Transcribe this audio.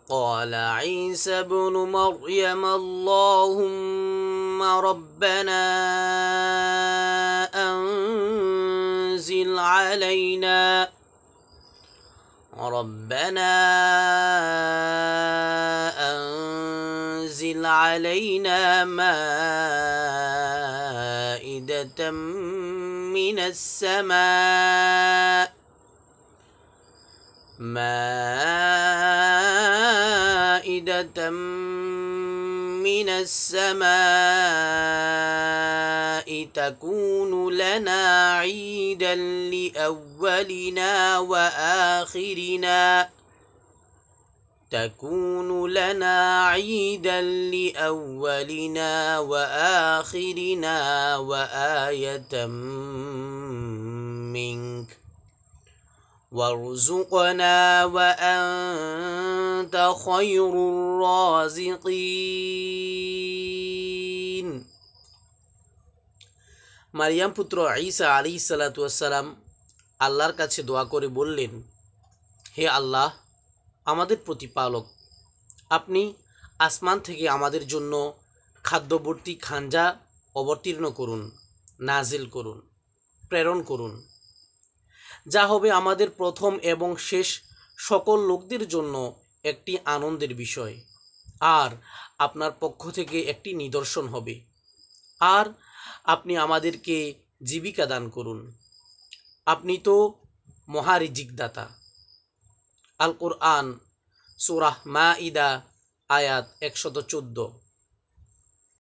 قال عيسى ابن مريم اللهم ربنا أنزل علينا مائدة من السماء تكون لنا عيدا لأولنا وآخرنا وآية منك وارزقنا وأنت خير الرازقين। মারিয়াম পুত্র ঈসা আলাইহিস সালাতু ওয়াস সালাম আল্লাহর কাছে দোয়া করে বললেন, হে আল্লাহ, আমাদের প্রতিপালক, আপনি আসমান থেকে আমাদের জন্য খাদ্যবর্তী খাঞ্জা অবতীর্ণ করুন, নাজিল করুন, প্রেরণ করুন, যা হবে আমাদের প্রথম এবং শেষ সকল লোকদের জন্য একটি আনন্দের বিষয়, আর আপনার পক্ষ থেকে একটি নিদর্শন হবে। আর আপনি আমাদেরকে জীবিকা দান করুন, আপনি তো মহারিজিকদাতা। আল কোরআন সূরা মাইদা আয়াত 114।